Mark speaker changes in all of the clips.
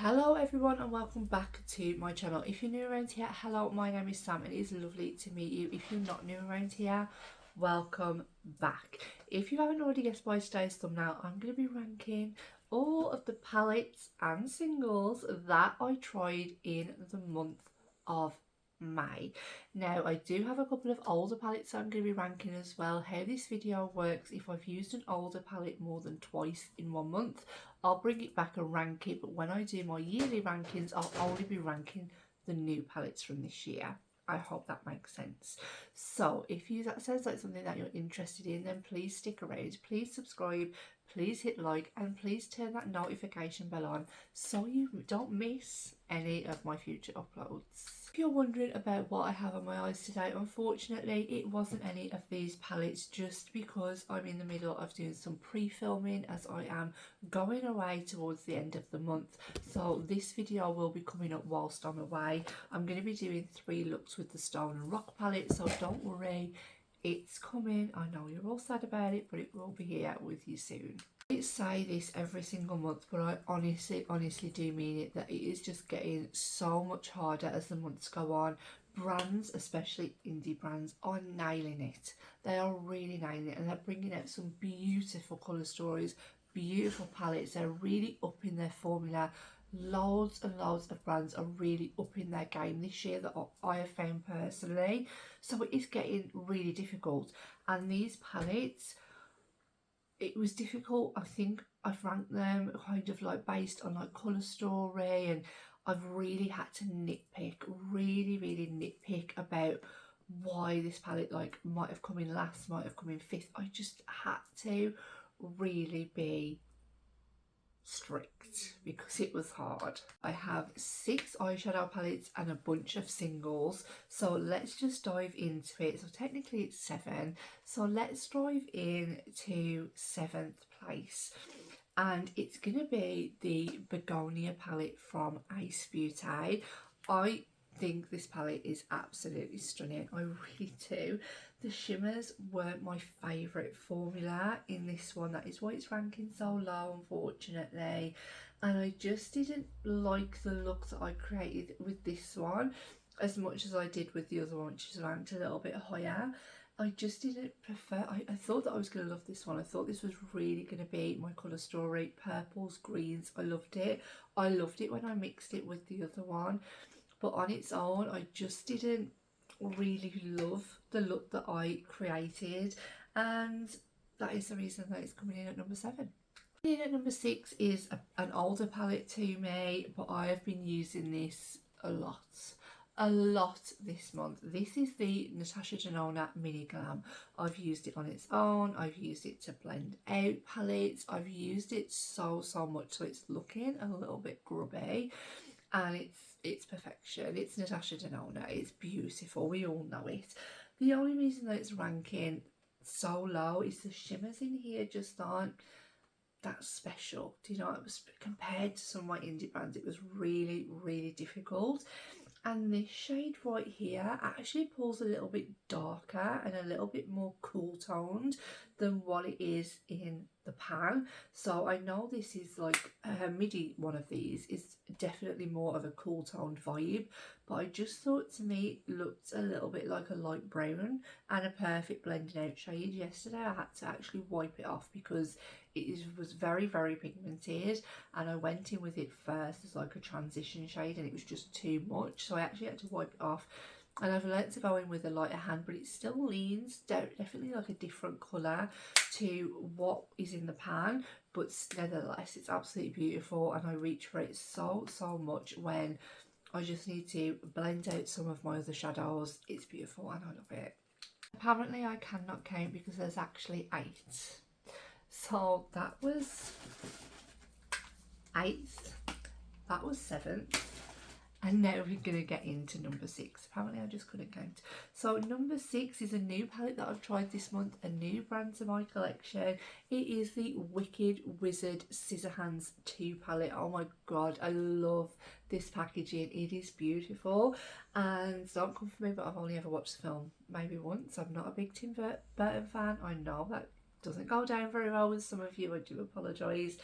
Speaker 1: Hello everyone and welcome back to my channel. If you're new around here, hello, my name is Sam and it is lovely to meet you. If you're not new around here, welcome back. If you haven't already guessed by today's thumbnail, I'm going to be ranking all of the palettes and singles that I tried in the month of May. Now I do have a couple of older palettes I'm going to be ranking as well. How this video works, if I've used an older palette more than twice in 1 month, I'll bring it back and rank it, but when I do my yearly rankings, I'll only be ranking the new palettes from this year. I hope that makes sense. So if that sounds like something that you're interested in, then please stick around, please subscribe, please hit like, and please turn that notification bell on so you don't miss any of my future uploads. If you're wondering about what I have on my eyes today, unfortunately it wasn't any of these palettes, just because I'm in the middle of doing some pre-filming as I am going away towards the end of the month. So this video will be coming up whilst I'm away. I'm going to be doing 3 looks with the Stone and Rock palette, so don't worry, it's coming. I know you're all sad about it, but it will be here with you soon. I say this every single month, but I honestly do mean it, that it is just getting so much harder as the months go on. Brands, especially indie brands, are nailing it. They are really nailing it, and they're bringing out some beautiful colour stories, beautiful palettes. They're really upping their formula. Loads and loads of brands are really upping their game this year that I have found personally. So it is getting really difficult, and these palettes, it was difficult. I think I've ranked them kind of like based on like colour story, and I've really had to really nitpick about why this palette like might have come in last, might have come in 5th. I just had to really be strict because it was hard. I have 6 eyeshadow palettes and a bunch of singles, so let's just dive into it. So technically it's 7, so let's dive in to 7th place, and it's gonna be the Begonia palette from Ace Beauty. I think this palette is absolutely stunning. I really do. The shimmers weren't my favourite formula in this one. That is why it's ranking so low, unfortunately. And I just didn't like the look that I created with this one as much as I did with the other one, which is ranked a little bit higher. I just didn't prefer. I thought that I was going to love this one. I thought this was really going to be my colour story. Purples, greens, I loved it. I loved it when I mixed it with the other one. But on its own, I just didn't really love the look that I created, and that is the reason that it's coming in at number 7. Coming in at number 6 is an older palette to me, but I have been using this a lot this month. This is the Natasha Denona Mini Glam. I've used it on its own, I've used it to blend out palettes, I've used it so much, so it's looking a little bit grubby, and it's perfection. It's Natasha Denona, it's beautiful, we all know it. The only reason that it's ranking so low is the shimmers in here just aren't that special. Do you know, it was compared to some of my indie brands, it was really difficult. And this shade right here actually pulls a little bit darker and a little bit more cool toned than what it is in the pan. So I know this is like a midi one of these is definitely more of a cool toned vibe, but I just thought to me it looked a little bit like a light brown and a perfect blending out shade. Yesterday I had to actually wipe it off because was very pigmented, and I went in with it first as like a transition shade and it was just too much, so I actually had to wipe it off. And I've learnt to go in with a lighter hand, but it still leans definitely like a different colour to what is in the pan, but nevertheless it's absolutely beautiful, and I reach for it so much when I just need to blend out some of my other shadows. It's beautiful and I love it. Apparently I cannot count because there's actually 8. So that was 8th, that was 7th, and now we're going to get into number 6. Apparently I just couldn't count. So number 6 is a new palette that I've tried this month, a new brand to my collection. It is the Wicked Wizard Scissorhands 2 palette. Oh my god, I love this packaging. It is beautiful, and don't come for me, but I've only ever watched the film maybe once. I'm not a big Tim Burton fan. I know that doesn't go down very well with some of you, I do apologise.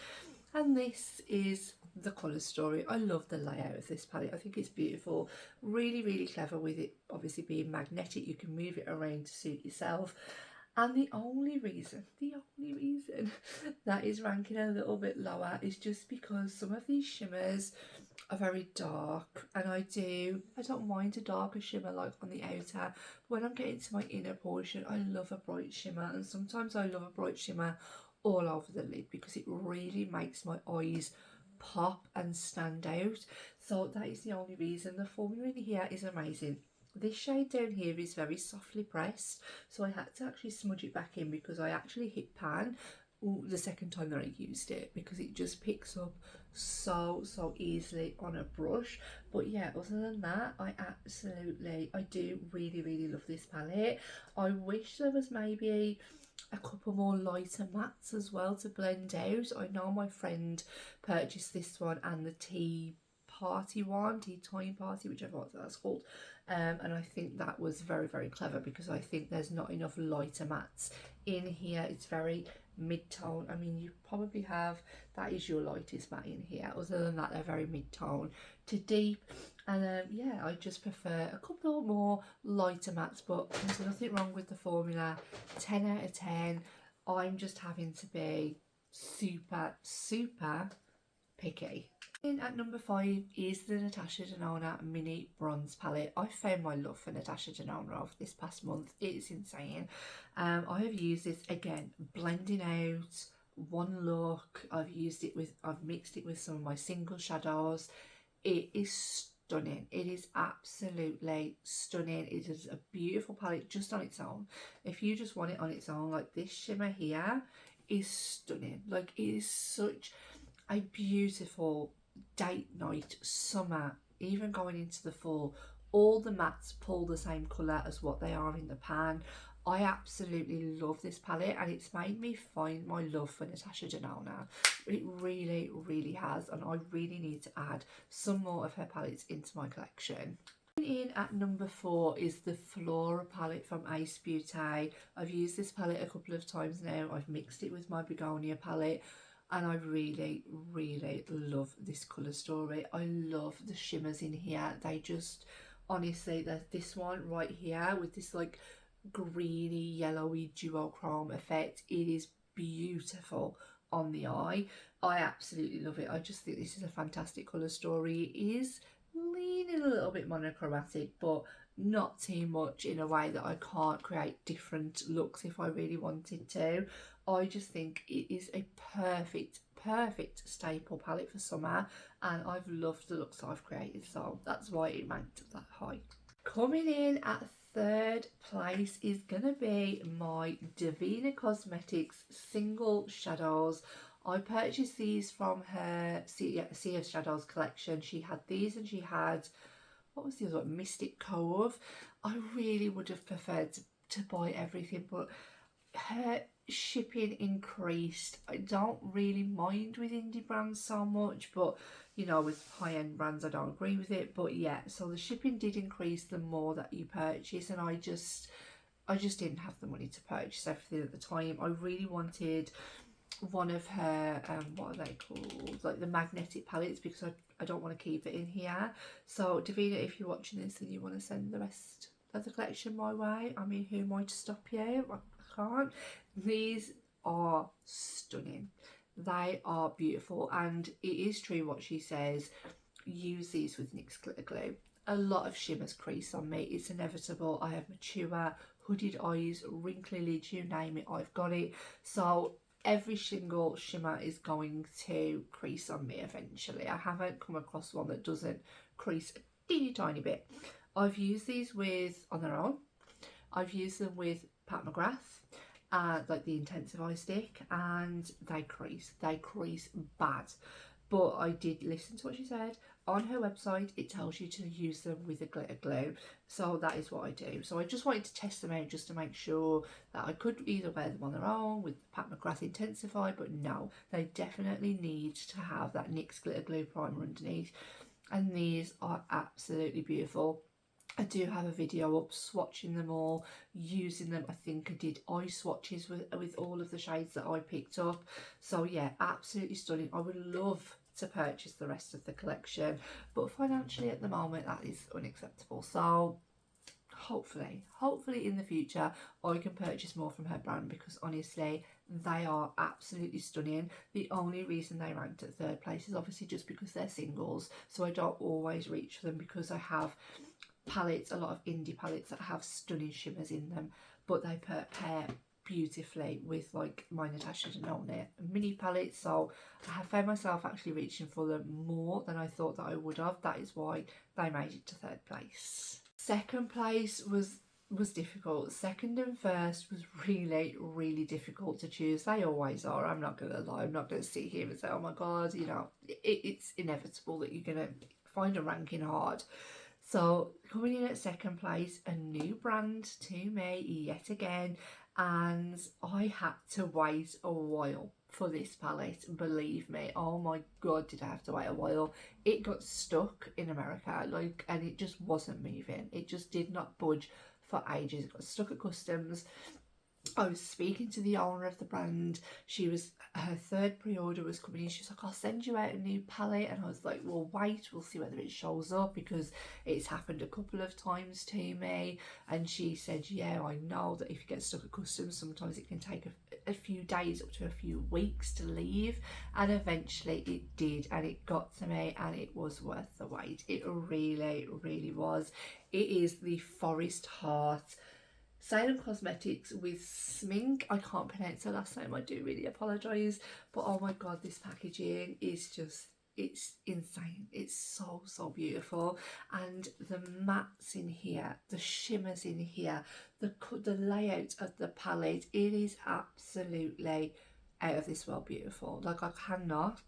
Speaker 1: And this is the colour story. I love the layout of this palette. I think it's beautiful, really clever with it obviously being magnetic. You can move it around to suit yourself. And the only reason that is ranking a little bit lower is just because some of these shimmers are very dark, and I don't mind a darker shimmer like on the outer, but when I'm getting to my inner portion I love a bright shimmer, and sometimes I love a bright shimmer all over the lid because it really makes my eyes pop and stand out. So that is the only reason. The formula in here is amazing. This shade down here is very softly pressed, so I had to actually smudge it back in because I actually hit pan the second time that I used it because it just picks up so easily on a brush. But yeah, other than that, I do really love this palette. I wish there was maybe a couple more lighter mattes as well to blend out. I know my friend purchased this one and the tea time party, whichever one that's called, and I think that was very clever because I think there's not enough lighter mattes in here. It's very mid-tone. I mean, you probably have, that is your lightest matte in here. Other than that, they're very mid-tone to deep. And yeah, I just prefer a couple more lighter mattes, but there's nothing wrong with the formula. 10 out of 10. I'm just having to be super picky. In at number 5 is the Natasha Denona Mini Bronze Palette. I found my love for Natasha Denona over this past month. It's insane. I have used this again, blending out one look. I've mixed it with some of my single shadows. It is stunning. It is absolutely stunning. It is a beautiful palette just on its own. If you just want it on its own, like this shimmer here is stunning. Like, it is such a beautiful date night summer, even going into the fall. All the mattes pull the same colour as what they are in the pan. I absolutely love this palette, and it's made me find my love for Natasha Denona. It really has, and I really need to add some more of her palettes into my collection. In at number 4 is the Flora palette from Ace Beauté. I've used this palette a couple of times now. I've mixed it with my Begonia palette, and I really love this colour story. I love the shimmers in here. They just, honestly, there's this one right here with this like greeny yellowy duochrome effect. It is beautiful on the eye. I absolutely love it. I just think this is a fantastic colour story. It is leaning a little bit monochromatic, but not too much in a way that I can't create different looks if I really wanted to. I just think it is a perfect staple palette for summer, and I've loved the looks I've created, so that's why it ranked that high. Coming in at 3rd place is gonna be my Davina Cosmetics single shadows. I purchased these from her Sea of Shadows collection. She had these, and she had, what was the other one? Mystic Cove. I really would have preferred to buy everything, but her shipping increased. I don't really mind with indie brands so much, but you know, with high-end brands I don't agree with it. But yeah, so the shipping did increase the more that you purchase, and I just didn't have the money to purchase everything at the time. I really wanted one of her what are they called, like the magnetic palettes, because I don't want to keep it in here. So Davina, if you're watching this and you want to send the rest of the collection my way, I mean, who am I to stop you? I can't. These are stunning. They are beautiful, and it is true what she says. Use these with NYX glitter glue. A lot of shimmers crease on me. It's inevitable. I have mature hooded eyes, wrinkly lids, you name it, I've got it. So every single shimmer is going to crease on me eventually. I haven't come across one that doesn't crease a teeny tiny bit. I've used these on their own. I've used them with Pat McGrath, like the Intensify stick, and they crease bad. But I did listen to what she said. On her website, it tells you to use them with a glitter glue. So that is what I do. So I just wanted to test them out just to make sure that I could either wear them on their own with Pat McGrath Intensify, but no, they definitely need to have that NYX glitter glue primer underneath. And these are absolutely beautiful. I do have a video up swatching them all, using them. I think I did eye swatches with all of the shades that I picked up. So yeah, absolutely stunning. I would love to purchase the rest of the collection, but financially at the moment that is unacceptable. So hopefully in the future I can purchase more from her brand, because honestly they are absolutely stunning. The only reason they ranked at third place is obviously just because they're singles, so I don't always reach them, because I have palettes, a lot of indie palettes that have stunning shimmers in them, but they pair beautifully with like my Natasha Denona mini palettes. So I have found myself actually reaching for them more than I thought that I would have. That is why they made it to third place. Second place was difficult. Second and first was really difficult to choose. They always are, I'm not gonna lie. I'm not gonna sit here and say, oh my god, you know, it's inevitable that you're gonna find a ranking hard. So coming in at second place, a new brand to me yet again, and I had to wait a while for this palette, believe me. Oh my god, did I have to wait a while. It got stuck in America, like, and it just wasn't moving. It just did not budge for ages. It got stuck at customs. I was speaking to the owner of the brand. Her third pre-order was coming in. She's like, I'll send you out a new palette. And I was like, well, wait, we'll see whether it shows up, because it's happened a couple of times to me. And she said, yeah, I know that if you get stuck at customs, sometimes it can take a few days up to a few weeks to leave. And eventually it did, and it got to me, and it was worth the wait. It really was. It is the Forest Heart Salem Cosmetics with Smink. I can't pronounce her last name, I do really apologise, but oh my god, this packaging is just, it's insane. It's so beautiful, and the mattes in here, the shimmers in here, the layout of the palette, it is absolutely out of this world beautiful. Like, I cannot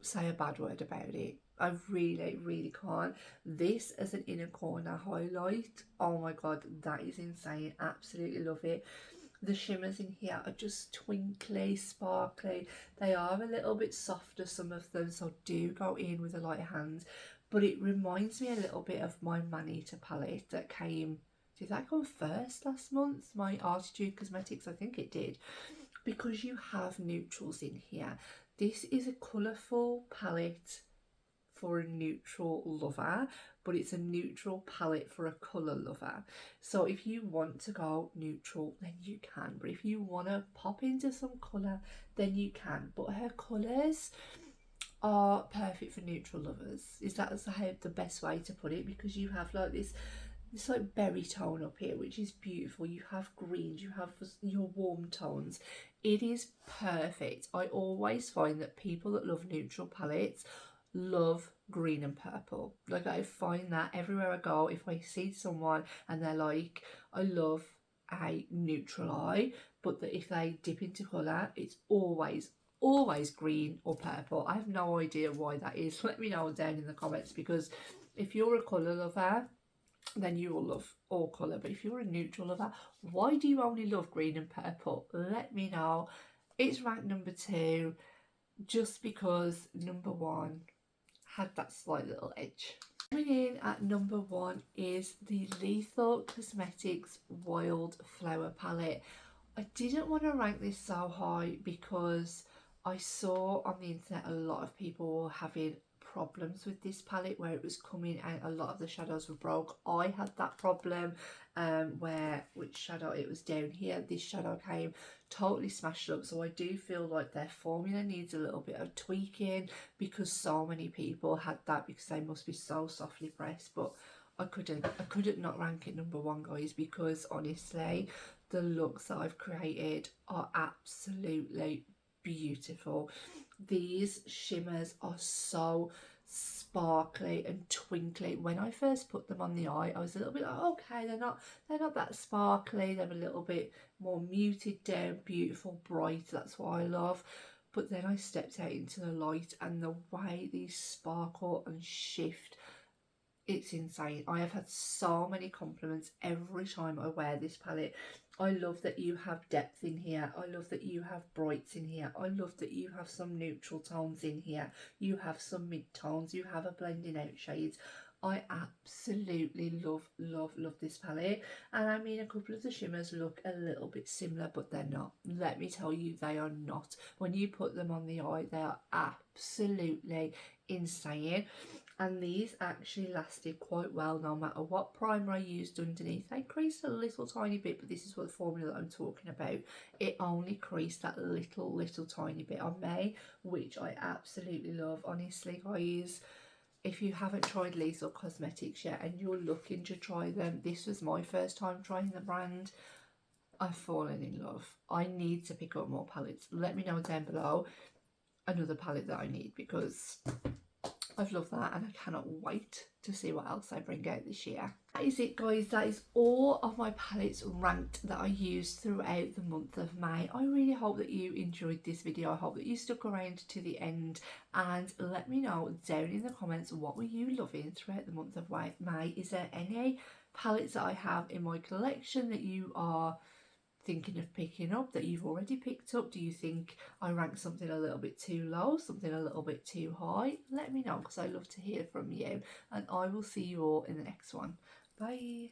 Speaker 1: say a bad word about it. I really can't. This as an inner corner highlight, oh my god, that is insane. Absolutely love it. The shimmers in here are just twinkly, sparkly. They are a little bit softer, some of them, so do go in with a light hand. But it reminds me a little bit of my Manita palette that came, did that come first last month? My Arttitude Cosmetics, I think it did. Because you have neutrals in here. This is a colourful palette for a neutral lover, but it's a neutral palette for a colour lover. So if you want to go neutral, then you can, but if you want to pop into some colour, then you can. But her colours are perfect for neutral lovers. Is that the best way to put it? Because you have like this like berry tone up here, which is beautiful. You have greens, you have your warm tones. It is perfect. I always find that people that love neutral palettes love green and purple. Like, I find that everywhere I go, if I see someone and they're like, I love a neutral eye, but that if they dip into colour, it's always green or purple. I have no idea why that is. Let me know down in the comments, because if you're a colour lover, then you will love all colour. But if you're a neutral lover, why do you only love green and purple? Let me know. It's ranked number 2 just because number 1 had that slight little edge. Coming in at number 1 is the Lethal Cosmetics Wildflower palette. I didn't want to rank this so high because I saw on the internet a lot of people were having problems with this palette where it was coming out, a lot of the shadows were broke. I had that problem which shadow, it was down here, this shadow came totally smashed up. So I do feel like their formula needs a little bit of tweaking, because so many people had that, because they must be so softly pressed. But I couldn't not rank it number 1, guys, because honestly the looks that I've created are absolutely beautiful. These shimmers are so sparkly and twinkly. When I first put them on the eye, I was a little bit like, okay, they're not that sparkly, they're a little bit more muted down, beautiful, bright. That's what I love. But then I stepped out into the light, and the way these sparkle and shift, it's insane. I have had so many compliments every time I wear this palette. I love that you have depth in here. I love that you have brights in here. I love that you have some neutral tones in here. You have some mid tones. You have a blending out shades. I absolutely love, love, love this palette. And I mean, a couple of the shimmers look a little bit similar, but they're not. Let me tell you, they are not. When you put them on the eye, they are absolutely insane. And these actually lasted quite well no matter what primer I used underneath. They creased a little tiny bit, but this is what the formula that I'm talking about. It only creased that little tiny bit on me, which I absolutely love. Honestly, guys, if you haven't tried Liesl Cosmetics yet and you're looking to try them, this was my first time trying the brand. I've fallen in love. I need to pick up more palettes. Let me know down below another palette that I need, because I've loved that and I cannot wait to see what else I bring out this year. That is it, guys. That is all of my palettes ranked that I used throughout the month of May. I really hope that you enjoyed this video. I hope that you stuck around to the end, and let me know down in the comments, what were you loving throughout the month of May? Is there any palettes that I have in my collection that you are thinking of picking up, that you've already picked up? Do you think I ranked something a little bit too low, something a little bit too high? Let me know, because I love to hear from you, and I will see you all in the next one. Bye.